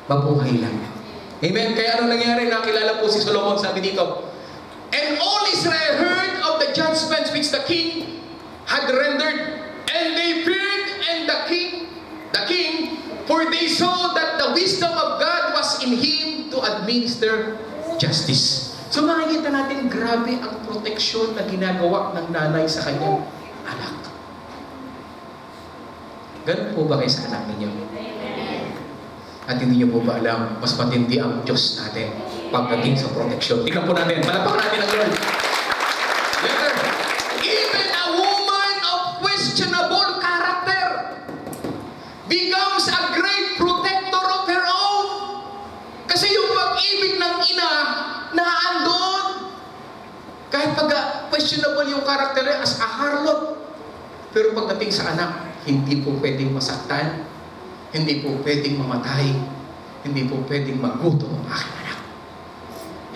mabuhay lang. Amen? Kaya ano nangyari? Nakilala po si Solomon, sabi dito, "And all Israel heard of the judgments which the king had rendered, and they feared and the king, for they saw that the wisdom of God was in him to administer justice." So makikita natin, grabe ang proteksyon na ginagawa ng nanay sa kanyang anak. Ganun po ba kayo sa anak ninyo? At hindi niyo po ba alam, mas matindi ang Diyos natin pagdating sa proteksyon. Tingnan po natin, palakpakan natin ang Lord. Later, even a woman of questionable character becomes a great protector of her own. Kasi yung pag-ibig ng ina, naandun. Kahit pag questionable yung character niya as a harlot. Pero pagdating sa anak, hindi po pwedeng masaktan, hindi po pwedeng mamatay, hindi po pwedeng magutom ang aking anak.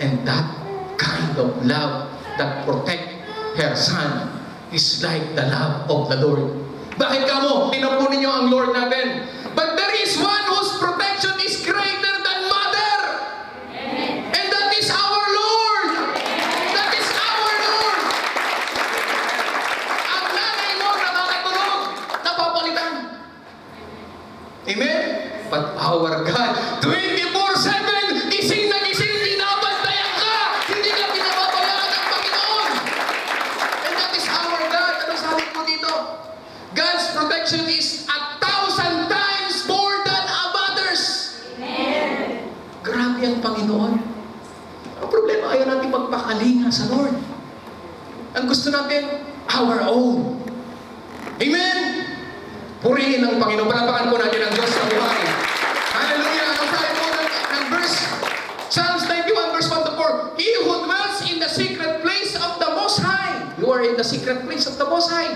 And that kind of love that protect her son is like the love of the Lord. Bakit ka mo? Tinapunin niyo ang Lord natin. But there is one whose protection is greater than mother. And that is our Lord. That is our Lord. Ang nanay mo nakakatulog, napapalitan. Amen? But our God, 24/7, gising na gising, binabantayan ka. Hindi ka pinababayaan ng Panginoon. And that is our God. Ano sabi po dito? God's protection is 1,000 times more than a mother's. Amen. Grabe ang Panginoon. Ang problema, ayaw natin magpakalinga sa Lord. Ang gusto natin, our own. Amen? Purihin ang Panginoon. Palapakan po natin ang Diyos sa buhay. Hallelujah. Ang sabi po ng verse, Psalms 91 verse 1 to 4, "He who dwells in the secret place of the Most High." You are in the secret place of the Most High.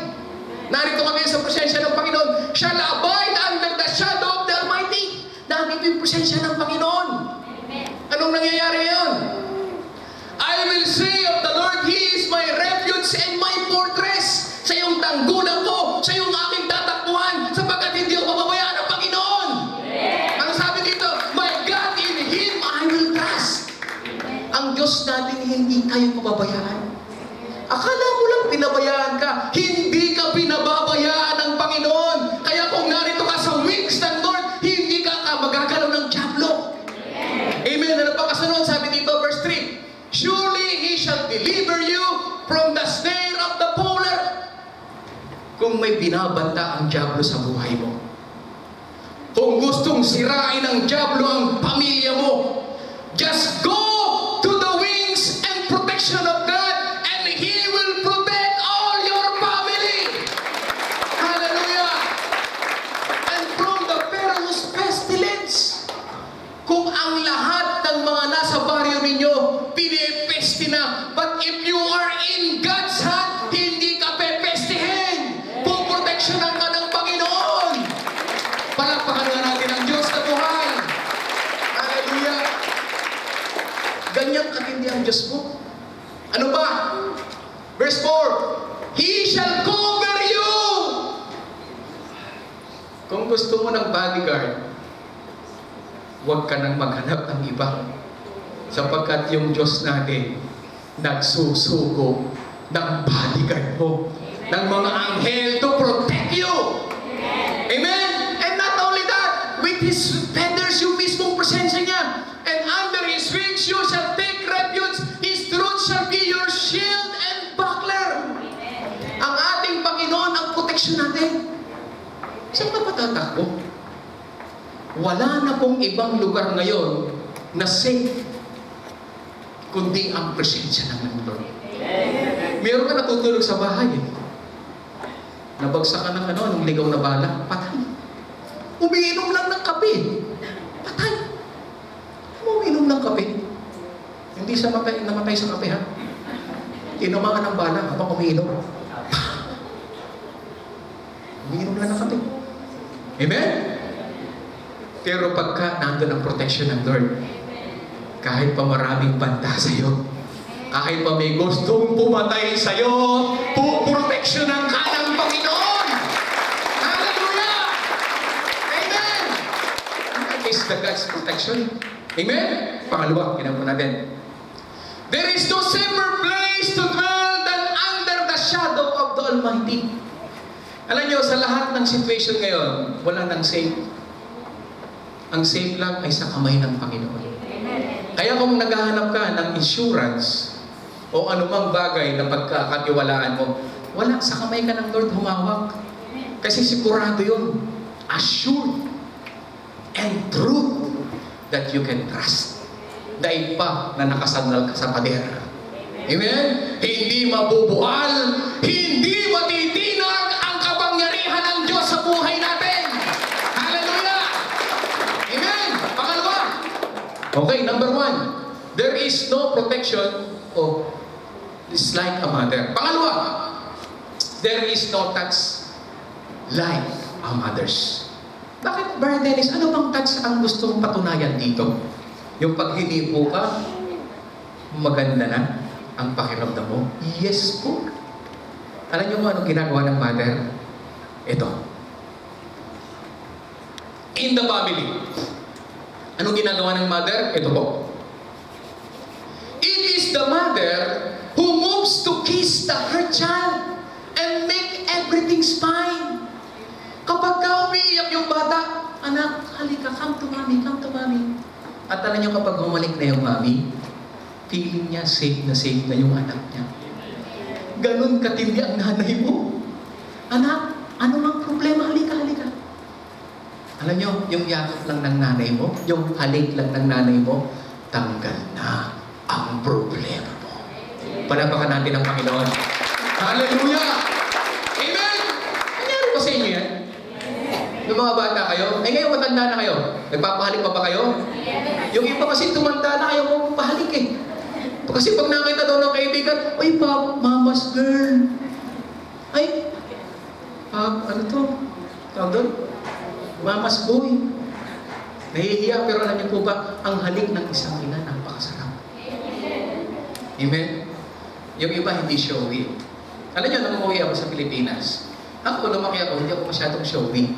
Narito kami sa presensya ng Panginoon. "Shall abide under the shadow of the Almighty." Narito yung presensya ng Panginoon. Anong nangyayari ngayon? "I will say of the Lord, He is my refuge and my fortress." Sa iyong tanggulan ko, sa iyong aking tatakbuhan, sapagkat hindi ako mababayaan ng Panginoon. Ano sabi dito? "My God, in Him I will trust." Ang Diyos natin, hindi tayo mababayaan. Akala mo lang pinabayaan ka. Hindi ka pinababayaan ng Panginoon. Kaya kung narito ka sa wings ng Lord, hindi ka magagalaw ng dyablo. Amen. Ano pa kasunod? Sabi dito, verse 3, "Surely He shall deliver you from the snare of the fowler." Kung may binabanta ang dyablo sa buhay mo, kung gustong sirain ng dyablo ang pamilya mo, just go to the wings and protection of God, and He will protect all your family. Hallelujah. And from the perilous pestilence, kung ang lahat ng mga nasa baryo ninyo pinipeste na, but if you are in God's hand, hindi ka pepestihin. Puproteksyonan ka ng Panginoon. Palakpakan nga natin ang Diyos na buhay. Hallelujah. Ganyan katindi ang Diyos mo. Ano ba? Verse 4, "He shall cover you." Kung gusto mo ng bodyguard, huwag ka nang maghanap ng iba. Sapagkat yung Diyos natin, nagsusugo ng bodyguard mo, ng mga anghel to protect you. Amen? And not only that, with His feathers, yung mismong presensya niya, and under His wings you shall take refuge, His truth shall be your shield and buckler. Ang ating Panginoon ang proteksyon natin. Saan ka patatakbo? Wala na pong ibang lugar ngayon na safe kundi ang presensya ng Lord. Meron ka natutulog sa bahay eh. Nabagsak ka ng ng ligaw na bala, patay. Umiinom lang ng kape, patay. Umiinom ng kape. Hindi siya namatay sa kape, ha? Tinamaan ng bala habang umiinom. Umiinom lang ng kape. Amen? Pero pagka nandun ang protection ng Lord, kahit pa maraming banta sa'yo, kahit pa may gustong pumatay sa'yo, puproteksyonan ka ng Panginoon. Hallelujah! Amen! is the God's protection. Amen? Pangalawa, ginagawa natin. There is no safer place to dwell than under the shadow of the Almighty. Alam nyo, sa lahat ng situation ngayon, wala nang safe. Ang safe lang ay sa kamay ng Panginoon. Kaya kung naghahanap ka ng insurance o anumang bagay na pagkakatiwalaan mo, wala, sa kamay ka ng Lord humawak. Kasi sigurado yun. Assured and truth that you can trust. Daig pa na nakasandal ka sa pader. Amen? Hindi mabubuhal, hindi matitinag ang kapangyarihan ng Diyos sa buhay natin. Hallelujah! Amen! Pangalawa. Okay, number 1. There is no protection of this like a mother. Pangalawa. There is no touch like a mother's. Bakit, Brother Dennis, ano bang touch ang gustong patunayan dito? Yung pag hinipo ka, maganda na ang pakiramdam mo? Yes po. Alam niyo mo anong ginagawa ng mother? Ito. In the family. Anong ginagawa ng mother? Ito po. It is the mother who moves to kiss her child and make everything fine. Kapag ka umiiyak yung bata, anak, halika, come to mommy, come to mommy. At alam niyo kapag humalik na yung mommy, feeling niya safe na yung anak niya. Ganon katindi ang nanay mo. Anak, ano mang problema? Halika, halika. Alam niyo, yung yakap lang ng nanay mo, yung halik lang ng nanay mo, tanggal na ang problema mo. Panapakan natin ang Panginoon. Hallelujah! Amen! Nangyari ba sa inyo yan? Yung mga bata kayo, ngayon matanda na kayo. Nagpapahalik pa ba kayo? Yung iba kasi tumanda na kayo mo pahalik eh. Kasi pag nakita daw ng kaibigan, ay mama's girl. Ay, ano to? Tawag doon? Mama's boy. Nahihiya, pero alam niyo po ba, ang halik ng isang ina, napakasarap. Amen? Yung iba hindi showy. Alam niyo, nung umuwi ako sa Pilipinas, ako, lumaki ako, hindi ako masyadong showy.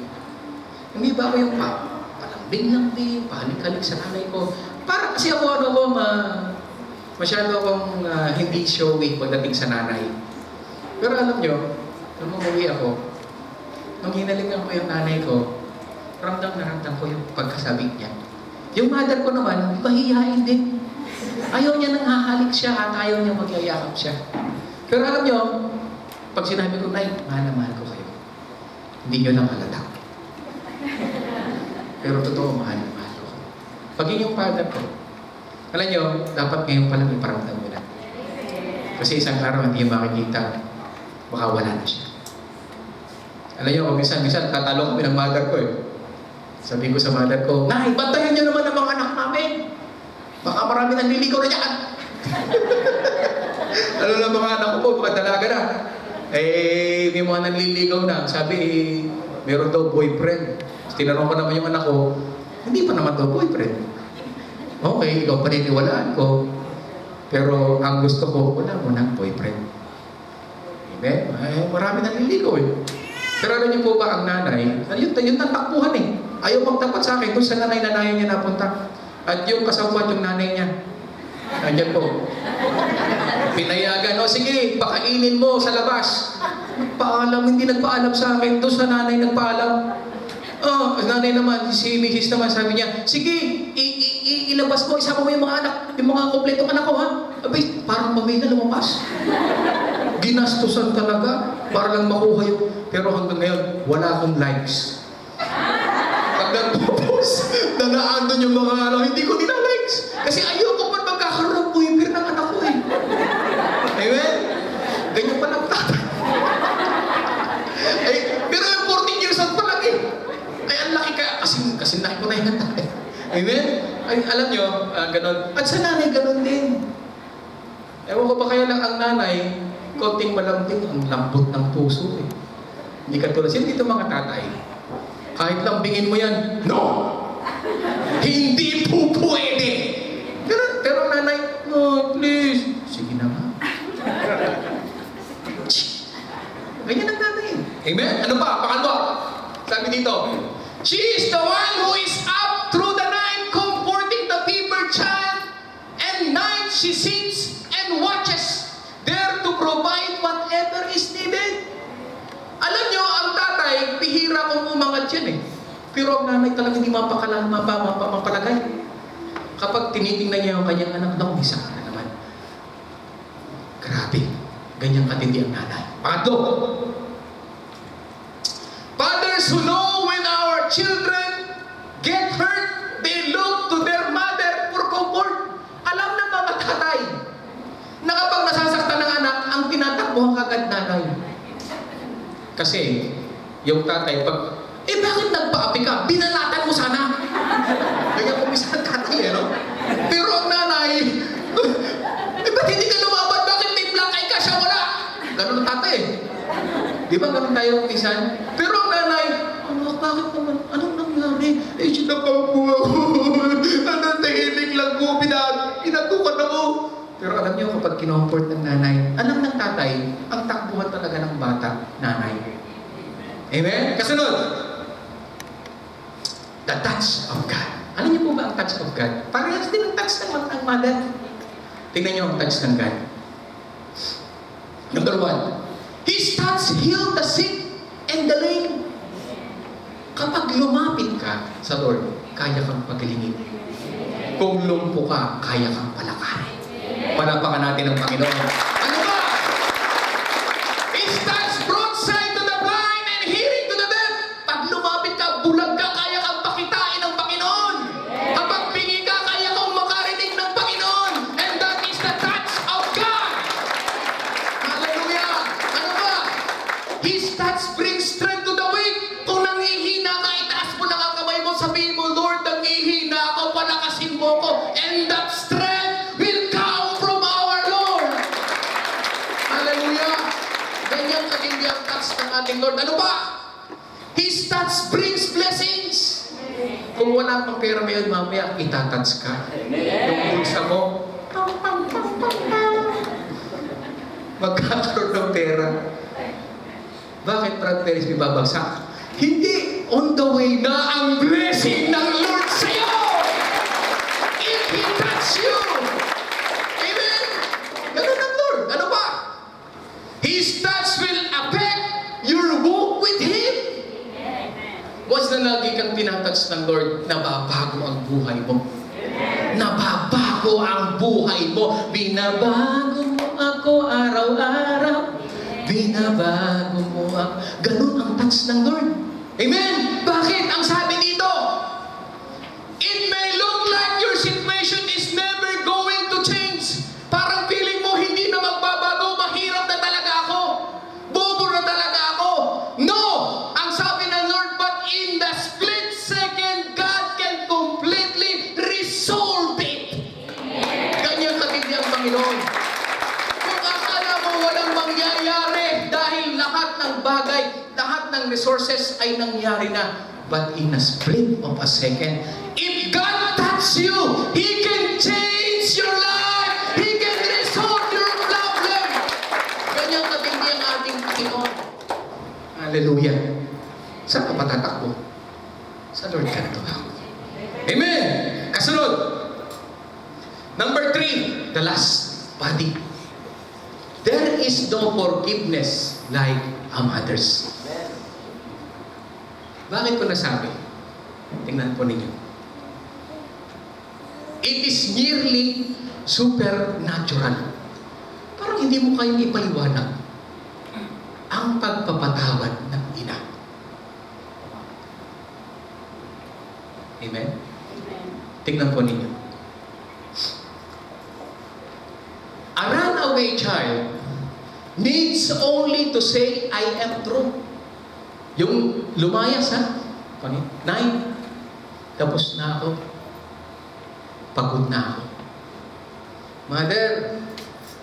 Hindi ba ako yung palambing-lambing, pahalik-halik sa nanay ko. Para kasi ako, masyado akong hindi showy pagdating sa nanay. Pero alam nyo, nung umuwi ako, nung hinalingan ko yung nanay ko, ramdam na ramdam ko yung pagkasabik niya. Yung mother ko naman, mahihain din. Ayaw niya nang hahalik siya at ayaw niya magyayakap siya. Pero alam nyo, pag sinabi ko, Nay, mahal na mahal ko kayo. Hindi nyo lang halata. Pero totoo, mahal na mahal ko kayo. Pag yun yung father ko, alam nyo, dapat ngayon pa lang iparamdam mo na. Kasi isang araw hindi yung makikita, baka wala na siya. Alam nyo, minsan tatalo kami ng mother ko eh. Sabi ko sa mother ko, Nay, bantayan nyo naman ang mga anak namin. Baka marami nang liligaw na dyan. Ano lang mga anak ko po, baka dalaga na. Eh, may mga nanliligaw na. Sabi, meron daw boyfriend. Tinanong ko naman yung anak ko, hindi pa naman daw boyfriend. Okay, ikaw paniniwalaan ko. Pero ang gusto ko, wala mo ng boyfriend. Amen? Ay, marami nanliligaw eh. Pero alam niyo po ba ang nanay, yun ang takbuhan eh. Ayaw magtapat sa akin, doon sa nanay-nanayan niya napunta. At yung kasawat yung nanay niya. Nandiyan po. Pinayagan, o sige, pakainin mo sa labas. Paalam, hindi nagpaalam sa akin. Doon sa nanay nagpaalam. Oh, nanay naman, si Mrs. naman sabi niya, sige, ilabas mo, isama mo yung mga anak, yung mga kompletong anak ko ha. Abay, parang mamay na lumabas. Ginastusan talaga para lang makuha yung... Pero hanggang ngayon, wala akong likes. Pag nag-post, nanaandun yung mga ano, hindi ko nila-likes. Kasi ayoko pa magkakaroon ng boyfriend ng anak ko eh. Amen? Ganyan pa lang tatay. Ay, pero yung 14 years old pa lang eh. Ay, ang laki ka. Kasi laki ko na yung tatay. Amen? Ay, alam nyo, ganun. At sa nanay, ganun din. Ewan ko ba kaya lang ang nanay, konting malambing, ang lambot ng puso eh. Hindi ka tulad. Sino dito mga tatay? Kahit lambingin mo yan, no! Hindi po pwede! Pero nanay, no, please. Sige na nga. Ganyan ang nanay. Amen? Ano pa? Pangalawa. Sabi dito, she is the one who is up through the she sits and watches, there to provide whatever is needed. Alam nyo, ang tatay, bihira kung umangat yan eh. Pero ang nanay talaga hindi mapapalagay. Kapag tinitingnan niya yung kanyang anak, naku, isa ka na naman. Grabe, ganyan katindi ang nanay. Pangatlo, fathers who know when our children get hurt, they look to their mother for comfort. Alam ng mga tatay na kapag nasasaktan ng anak, ang tinatakbo kagad nanay. Kasi, yung tatay, bakit nagpaapi ka? Binalatan mo sana. Ganyan kumisa ang tatay, no? Pero ang nanay, ba't hindi ka lumabad? Bakit may black eye ka? Siya wala. Ganun ang tatay. Di ba ganun tayo kumisan? Pero ang nanay, bakit naman? Anong nangyari? Sinapang po ako. Anong tahimik lang po? Pinatukan ako. Pero alam niyo, kapag kinomfort ng nanay, alam ng tatay, ang takbuhan talaga ng bata, nanay. Amen? Kasunod, the touch of God. Alam niyo po ba ang touch of God? Parehas din ang touch ng mother. Tingnan niyo ang touch ng God. Number 1, His touch healed the sick and the lame. Kapag lumapit ka sa Lord, kaya kang pagalingin. Kung lumpo ka, kaya kang palakarin. Palapakan natin ang Panginoon. Ano ba? His touch brought sight to the blind and hearing to the deaf. Pag lumapit ka, bulag ka, kaya kang pakitain ng Panginoon. Kapag pingi ka, kaya kang makarinig ng Panginoon. And that is the touch of God. Hallelujah! Ano ba? His touch brings strength to the weak. Kung nangihina ka, itaas mo lang ang kamay mo, sabihin mo, Lord, nangihina ako, palakasin mo ko. And that strength will come from our Lord. Hallelujah! Ganyan katindi ang touch ng ating Lord. Ano ba? His touch brings blessings. Kung wala pang pera ngayon, mamaya itatouch ka. Yung bulsa mo, magkakaroon ng pera. Bakit Brad Perez may babagsak? Hindi! On the way na ang blessing ng Lord sa iyo! If He touch you! Amen? Ganun ang Lord. Ano ba? His touch will affect your walk with Him. Once na lagi kang tinatouch ng Lord, nababago ang buhay mo. Nababago ang buhay mo. Binabago mo ako araw-araw. Binabago mo ako. Ganun ang touch ng Lord. Amen? Bakit? Ang sabi dito, it may look like your situation is never going to change. Parang feeling mo hindi na magbabago, mahirap na talaga ako. Bobo na talaga ako. No! Ang sabi ng Lord, but in the split second, God can completely resolve it. Ganyan katindi ang Panginoon. Kung akala mo walang mangyayari dahil lahat ng bagay, lahat ng resources ay nangyari na. But in a split of a second, if God touch you, He can change your life. He can resolve your problem. Ganyan katindi ang ating Panginoon. Hallelujah. Saan ka patatakbo? Sa Lord ka na ito. Amen. Kasunod. Number 3, the last body. There is no forgiveness like a mother's. Bakit ko nasabi? Tingnan po ninyo. It is nearly supernatural. Parang hindi mo kayang ipaliwanag ang pagpapatawad ng ina. Amen? Tingnan po ninyo. A runaway child needs only to say, I am true. Yung lumayas ha, Nay, tapos na ako. Pagod na ako. Mother,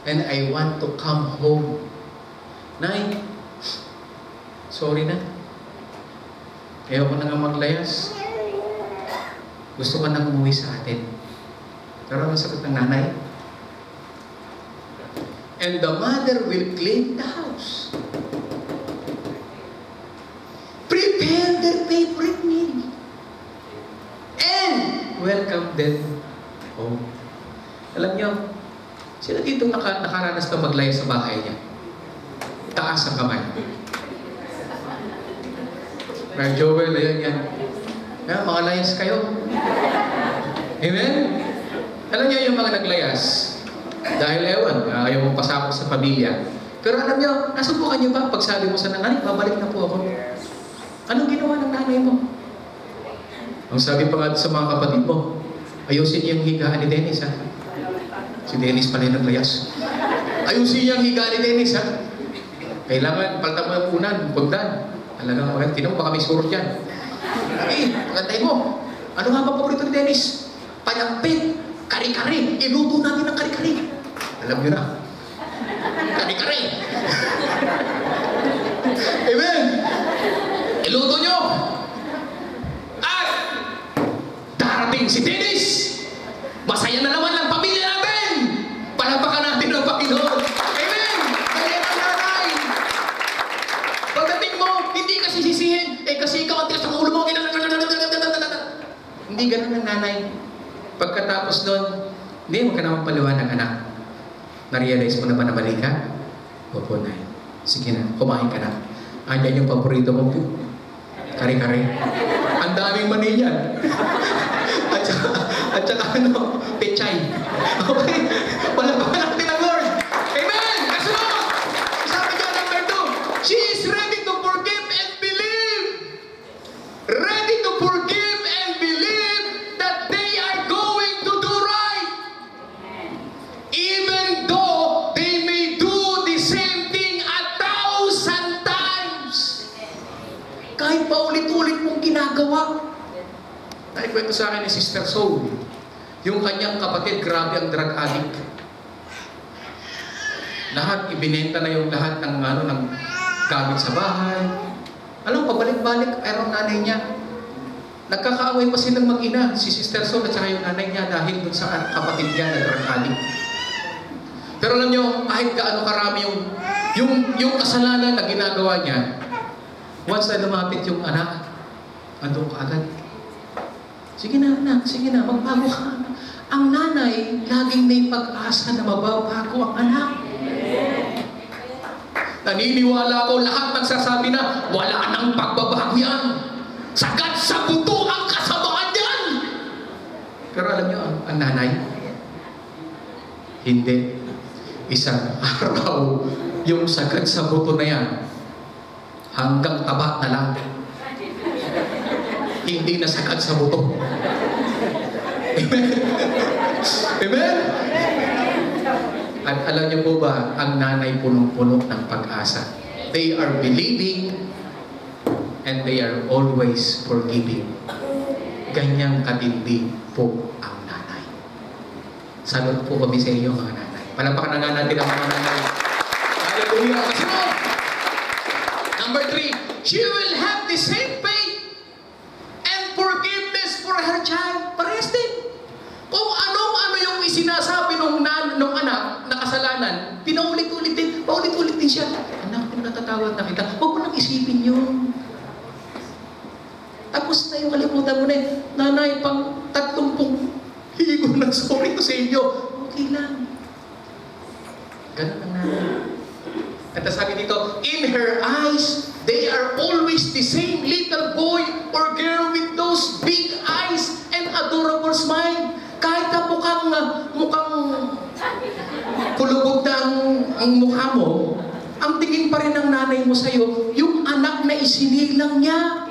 and I want to come home. Nay, sorry na. Ayoko na nga maglayas. Gusto ko nang umuwi sa atin. Pero ang sagot ng nanay, and the mother will clean the house. Prepare their favorite meal. And welcome them home. Alam nyo, Sino dito nakaranas na maglaya sa bahay niya? Taas ang kamay. Brother Joel, ayan yan. Mga layas kayo. Amen? Alam niyo yung mga naglayas, dahil ewan, ayaw mong pasakot sa pamilya. Pero alam niyo, nasubukan niyo ba, pag sabi mo sa nanay, babalik na po ako. Anong ginawa ng nanay mo? Ang sabi pa nga sa mga kapatid mo, ayusin niyo yung higaan ni Dennis, ha? Si Dennis pala yung naglayas. Ayusin niyo yung higaan ni Dennis, ha? Kailangan, palta mo yung unan, pagdan. Talagang, tinong baka may surot yan. Pagantay mo. Ano nga ba paborito ni Dennis? Payampit, kari-kari. Iluto natin ng kari-kari. Alam niyo na. Kari-kari. Amen. Iluto niyo. At darating si Dennis. Masaya na naman ang pamilya natin. Palapakan natin ang Panginoon. Amen. Kaya ang nanay. Pagdating mo, hindi kasi sisihin. Kasi ikaw ang tigas ng ulo mo. Hindi ganun ang nanay. Pagkatapos doon, hindi mo ka naman paliwanag, anak. Na-realize mo na ba na mali ka? Opo, nay. Sige na, kumain ka na. Andyan yung paborito mo. Kare-kare. Ang daming mani yan. at saka ano, pechay. Okay? Wala pa natin ang Lord. Amen! Kasunod! Sabi niya number 2, she is ready to forgive and believe. Ready to forgive and believe that they are going to do right. Even though they may do the same thing 1,000 times. Kahit paulit-ulit mong ginagawa. Naikwento sa akin ni Sister Soul, yung kanyang kapatid, grabe ang drug addict. Lahat, ibinenta na yung lahat ng, ng gamit sa bahay. Alam, pabalik-balik, ang nanay niya. Nagkakaaway pa silang mag-ina, si Sister Soul at saka yung nanay niya dahil dun sa kapatid niya na drug addict. Pero alam niyo, kahit gaano karami yung kasalanan na ginagawa niya, once na lumapit yung anak, andun ka agad. Sige na anak, sige na, magbago ka. Ang nanay, laging may pag-asa na mababago ang anak. Naniniwala ko lahat nagsasabi na wala nang pagbabago yan. Sagad sa buto ang kasamaan yan. Pero alam niyo, ang nanay, hindi. Isang araw, yung sagad sa buto na yan, hanggang taba na lang. Hindi na sagad sa buto. Amen? Amen? At alam niyo po ba, ang nanay punong-puno ng pag-asa. They are believing and they are always forgiving. Ganyang katindi po ang nanay. Salud po kami sa inyo mga nanay. Palapakan na nga natin ang mga nanay. Hallelujah! Kasunod! Number 3, she will have the same faith and forgiveness for her child. Parehas din. Kung ano-ano yung isinasabi nung anak na kasalanan, pinaulit-ulit din, paulit-ulit din siya. Anak, kung natatawag na kita, huwag mo nang isipin yun. Tapos na yung kalimutan mo na eh. Nanay, pang 30 higo ng sorry ko sa inyo. Okay lang. Ganun ang nanay. At sabi dito, in her eyes, they are always the same little boy or girl with those big eyes and adorable smile. Kahit na mukhang kulubog na ang mukha mo, ang tingin pa rin ng nanay mo sa'yo, yung anak na isinilang niya.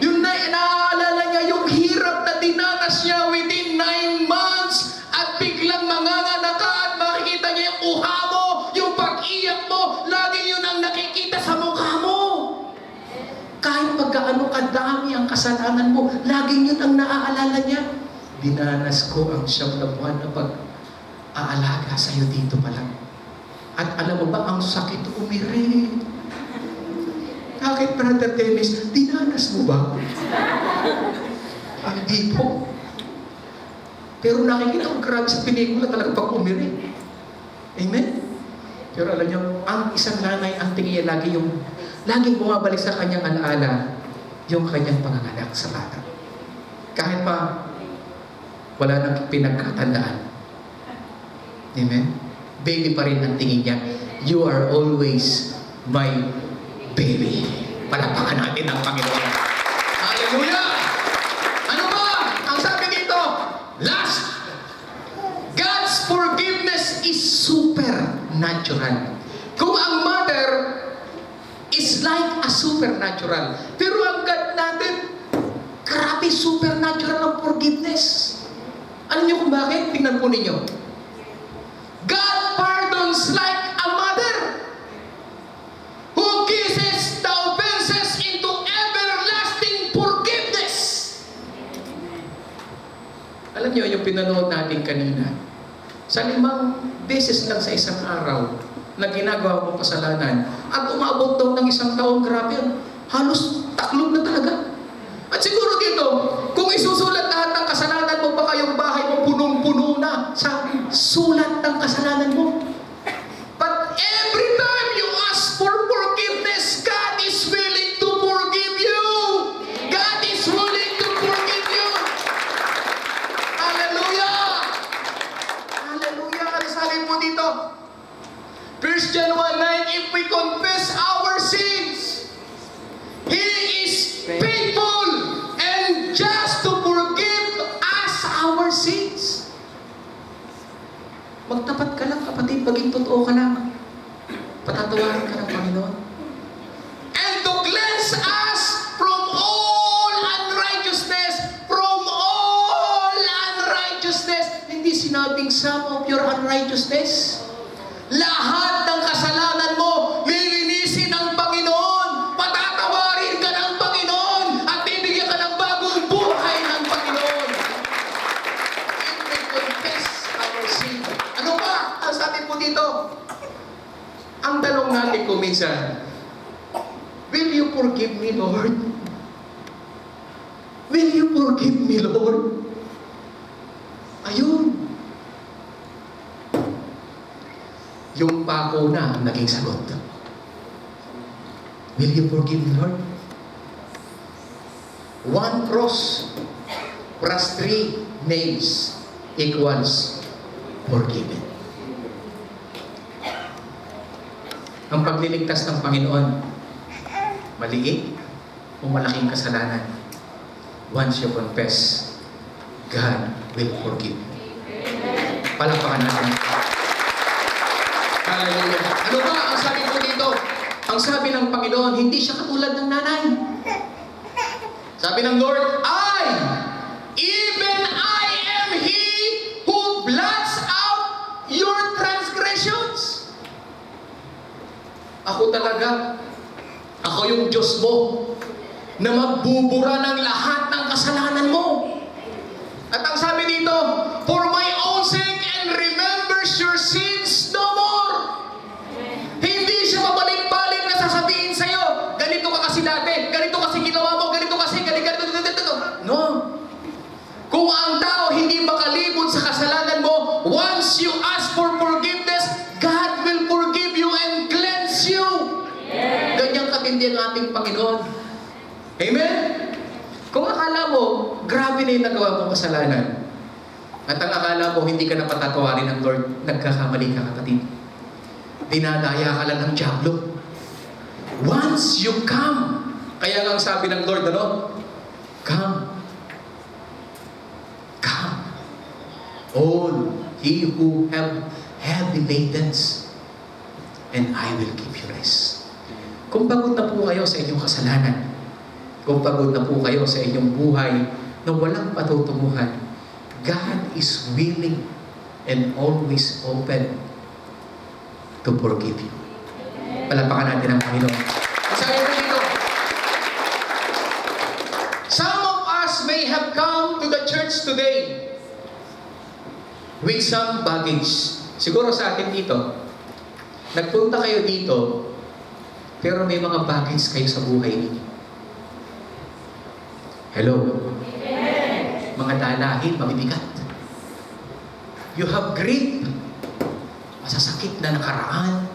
Yung naaalala niya yung hirap na dinanas niya within 9 months at biglang manganganak ka at makikita niya yung uha mo, yung pag-iyak mo, lagi yun ang nakikita sa mukha mo. Kahit pagkaano kadami ang kasalanan mo, laging yun ang naaalala niya. Dinanas ko ang 9 na buwan na pag-aalaga sa'yo dito pa lang. At alam mo ba, ang sakit umiri. Bakit, Brother Dennis, dinanas mo ba? Hindi po. Pero nakikita ko grabe sa pelikula talaga pag umiri. Amen? Pero alam niyo, ang isang nanay, ang tingin niya laging bumabalik sa kanyang alaala, yung kanyang panganganak sa bata. Kahit pa, wala nang pinagkatandaan. Amen? Baby pa rin ang tingin niya. You are always my baby. Palakpakan natin ang Panginoon. Hallelujah! Ano ba? Ang sabi dito, last, God's forgiveness is supernatural. Kung ang mother is like a supernatural, pero ang God natin, grabe supernatural ang forgiveness. Alam niyo kung bakit? Tingnan po ninyo. God pardons like a mother who kisses the offenses into everlasting forgiveness. Alam niyo, yung pinanood natin kanina, sa 5 beses lang sa isang araw na ginagawa mo kasalanan at umabot daw ng 1 taon, grabe yun. Halos taklog na talaga. At siguro dito, kung isusulat lahat ng kasalanan mo, baka yung bahay mo punong-puno na sa sulat ng kasalanan mo. But every time you ask for forgiveness, God is willing to forgive you. God is willing to forgive you. Hallelujah! Hallelujah! Ano sabi mo dito? 1 John 1:9, if we confess our sins, He is faithful and just to forgive us our sins. Magtapat ka lang, kapatid, maging totoo ka lang. Patatawarin ka ng Panginoon. And to cleanse us from all unrighteousness, from all unrighteousness. Hindi sinabing some of your unrighteousness. Lahat ng kasalanan mo, lilinisin ng Panginoon. Patatawarin ka ng Panginoon at bibigyan ka ng bagong buhay ng Panginoon. If we confess our sin. Ano ba? Ang sabi po dito, ang tanong natin kung minsan, will you forgive me, Lord? Will you forgive me, Lord? Ayun. Yung pako na ang naging sagot. Will you forgive me, Lord? 1 cross plus 3 names equals forgiven. Ang pagliligtas ng Panginoon, maliit o malaking kasalanan, once you confess, God will forgive. Palakpakan natin. Hallelujah. Ano ba ang sabi ko dito? Ang sabi ng Panginoon, hindi siya katulad ng nanay. Sabi ng Lord, even I am He who blots out your transgressions. Ako talaga, ako yung Diyos mo na magbubura ng lahat ng kasalanan mo. At ang sabi dito, for my own sake and remembers your sins no more. Hindi siya pabalik-balik na sasabihin sa'yo, ganito ka kasi dati, ganito kasi ginawa mo, ganito kasi, ganito. No. Kung ang tao hindi makalibot sa kasalanan mo, once you ask for forgiveness, God will forgive you and cleanse you. Ganyang katindi ang ating Panginoon. Amen? Kung akala mo, grabe na yung nagawa mong kasalanan, at ang akala mo, hindi ka na patatawarin ng Lord, nagkakamali ka, kapatid. Dinadaya ka lang ng dyablo. Once you come, kaya nga ang sabi ng Lord, come. Come. All ye who have heavy ladens, and I will give you rest. Kung pagod na po kayo sa inyong kasalanan, kung pagod na po kayo sa inyong buhay na walang patutunguhan, God is willing and always open to forgive you. Palapakan natin ang Panginoon. Sabi ko dito, some of us may have come to the church today with some baggage. Siguro sa atin dito, nagpunta kayo dito, pero may mga baggage kayo sa buhay ninyo. Hello? Mga dalahin, mabibigat. You have grief, masasakit na nakaraan,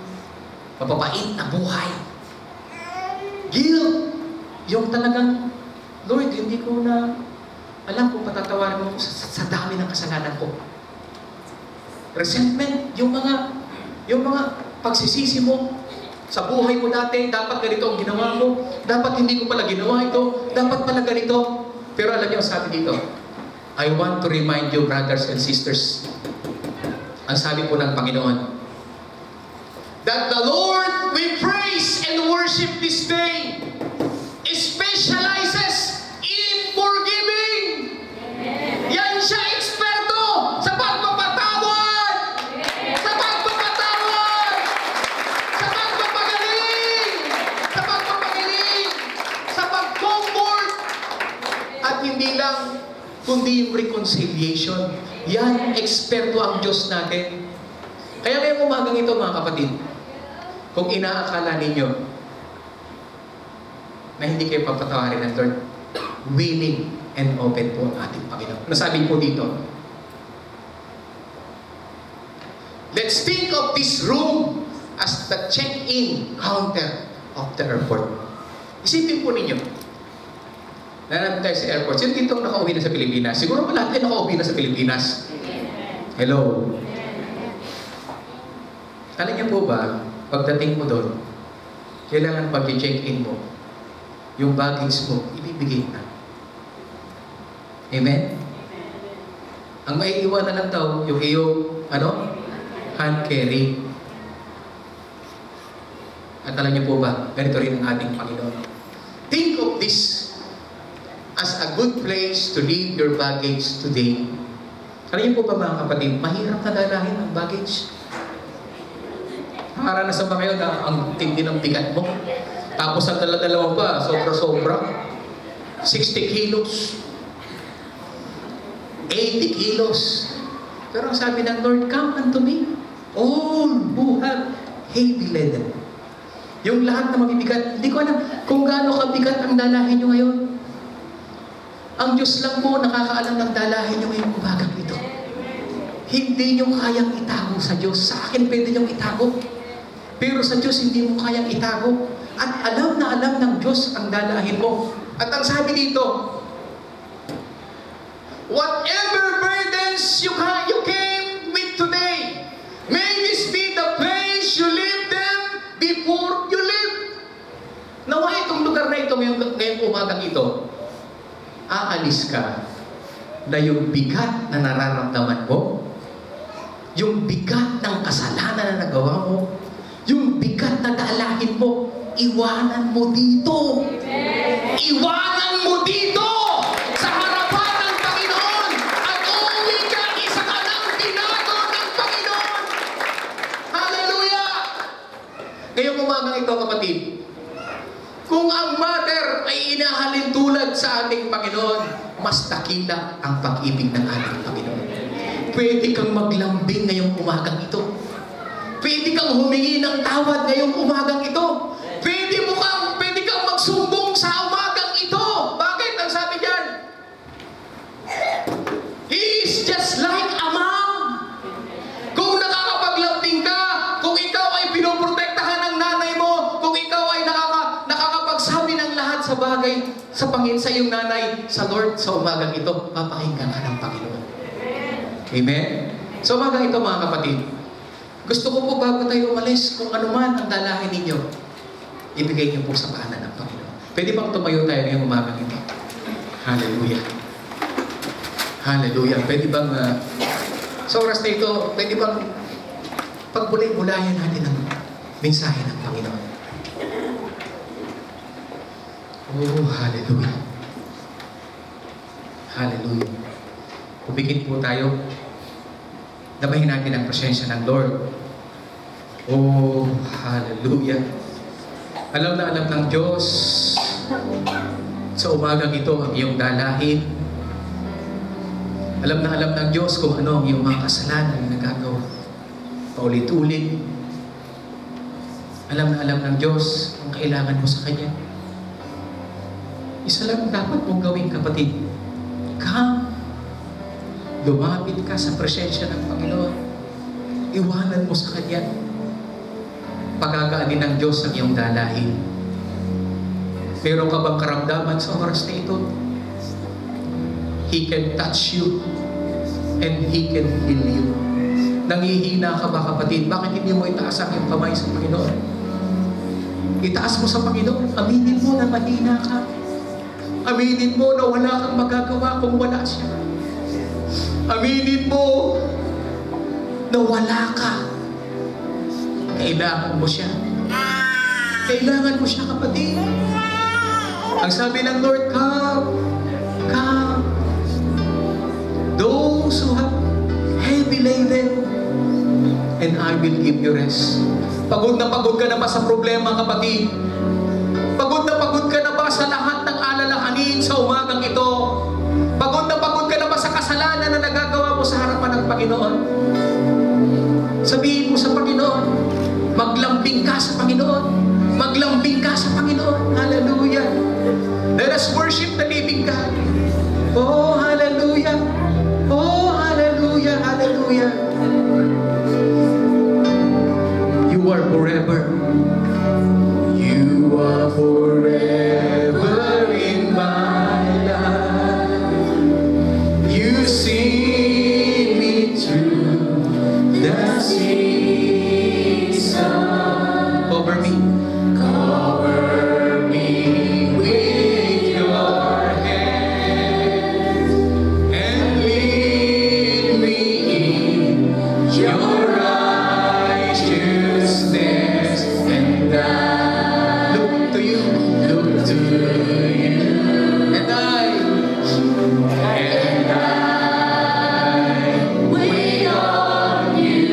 mapapait na buhay. Guilt, yung talagang, Lord, hindi ko na alam kung patatawarin mo sa dami ng kasalanan ko. resentment, yung mga pagsisisi mo sa buhay mo dati, dapat ganito ang ginawa mo, dapat hindi ko pala ginawa ito, dapat pala ganito. Pero alam niyo, sabi dito, I want to remind you, brothers and sisters, ang sabi po ng Panginoon, that the Lord we praise and worship this day specializes in forgiving. Yan siya eksperto sa pagpapatawad, sa pagpapatawad, sa pagpapagaling, sa pagpapagaling, sa pag-comfort, at hindi lang, kundi yung reconciliation. Yan, eksperto ang Diyos natin. Kaya ngayong umagang ito, mga kapatid, kung inaakala ninyo na hindi kayo papatawarin ng Lord, willing and open po ang ating Panginoon. Nasabi po dito, let's think of this room as the check-in counter of the airport. Isipin po ninyo, nanapin tayo sa airport. Sino dito nakauwi na sa Pilipinas? Siguro lahat kayo nakauwi na sa Pilipinas. Hello. Alam niyo po ba, pagdating mo doon, kailangan pag-check-in mo, yung baggage mo, ibibigay na. Amen? Ang maiiwan na lang daw, yung iyong, hand carry. At alam niyo po ba, ganito rin ang ating Panginoon. Think of this as a good place to leave your baggage today. Alam niyo po ba, mga kapatid, mahirap na dalahin ang baggage. Nakaranas ba kayo na ang tindi ng bigat mo? Tapos ang dala-dalawa pa, sobra-sobra. 60 kilos. 80 kilos. Pero ang sabi ng Lord, come unto me, all who have heavy laden. Yung lahat na mabibigat, hindi ko alam kung gaano kabigat ang dalahin nyo ngayon. Ang Diyos lang po nakakaalam ng dalahin nyo ngayong umagang ito. Hindi nyo kayang itago sa Diyos. Sa akin pwede nyo itago. Pero sa Diyos hindi mo kayang itago. At alam na alam ng Diyos ang dalahin mo. At ang sabi dito, whatever burdens you came with today, may this be the place you leave them before you leave. Nawa itong lugar na ito ngayong umagang ito, aalis ka na yung bigat na nararamdaman mo, yung bigat ng kasalanan na nagawa mo, yung bigat na dalahin mo, iwanan mo dito. Iwanan mo dito sa harapan ng Panginoon at uuwi ka, isa ka ng binago ng Panginoon. Hallelujah! Ngayong umagang ito, kapatid, kung ang mother ay inahalin tulad sa ating Panginoon, mas dakila ang pag-ibig ng ating Panginoon. Pwede kang maglambing ngayong umagang ito. Pwede kang humingi ng tawad ngayong umagang ito. Pwede kang magsumbong sa umagang ito. Bakit? Ang sabi diyan, He is just like a mom. Kung nakakapaglambing ka, kung ikaw ay pinoprotektahan ng nanay mo, kung ikaw ay nakakapagsabi ng lahat sa bagay sa iyong nanay, sa Lord, sa umagang ito, papakinggan ka ng Panginoon. Amen? So umagang ito, mga kapatid, gusto ko po bago tayo umalis, kung ano man ang dalahin ninyo, ibigay niyo po sa paanan ng Panginoon. Pwede bang tumayo tayo ngayong umagang ito? Hallelujah. Hallelujah. Pwede bang, sa oras na ito, pwede bang pagbulay-bulayan natin ang mensahe ng Panginoon? Oh, hallelujah. Hallelujah. Kumikit po tayo. Dabahin natin ang presensya ng Lord. Oh, hallelujah. Alam na alam ng Diyos sa umagang ito ang iyong dalahin. Alam na alam ng Diyos kung ano ang iyong mga kasalanan na nagagawa. Paulit-ulit. Alam na alam ng Diyos ang kailangan mo sa Kanya. Isa lang dapat mong gawin, kapatid. Come. Lumapit ka sa presensya ng Panginoon. Iwanan mo sa Kanya. Pagkakaanin ng Diyos ang iyong dalahin. Meron ka bang karamdaman sa oras na ito? He can touch you and He can heal you. Nangihina ka ba, kapatid? Bakit hindi mo itaas ang iyong kamay sa Panginoon? Itaas mo sa Panginoon. Aminin mo na mahina ka. Aminin mo na wala kang magagawa kung wala siya. Aminin mo na wala ka. Kailangan mo siya. Kailangan mo siya, kapatid. Ang sabi ng Lord, come, come. Those who have heavy laden, and I will give you rest. Pagod na ba sa problema, kapatid? Pagod ka na ba sa lahat ng alalahanin sa umagang ito? Pagod na ba sa kasalanan na nagagawa mo sa harapan ng Panginoon? Sabihin mo sa Panginoon, maglambing ka sa Panginoon. Maglambing ka sa Panginoon. Hallelujah. Let us worship the living God. Oh, hallelujah. Oh, hallelujah, hallelujah. You are forever. You are forever in my life. You see me through the season. Cover me. Cover me with your hand and lead me in your righteousness, and I look to you, and I wait on you.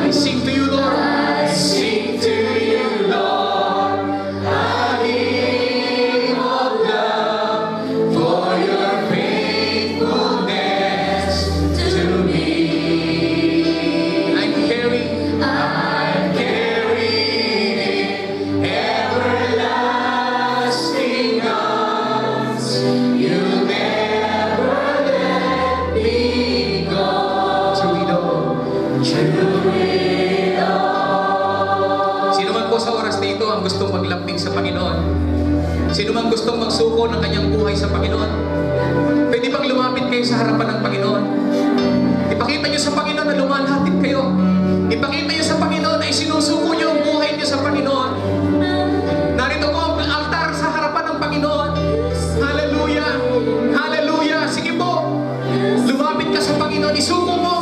I sing to you, Lord. I sing to you, Lord, a hymn of love for your faithfulness to me. I'm carrying everlasting arms. You'll never let me go. Through it all. Sino man po sa oras na ito ang gustong maglambing sa Panginoon? Sino man gustong magsuko ng kanyang buhay sa Panginoon? Pwede bang lumapit kayo sa harapan ng Panginoon? Ipakita niyo sa Panginoon na lumalapit kayo. Ipakita niyo sa Panginoon na isinusuko niyo ang buhay niyo sa Panginoon. Narito po ang altar sa harapan ng Panginoon. Hallelujah! Hallelujah! Sige po! Lumapit ka sa Panginoon. Isuko mo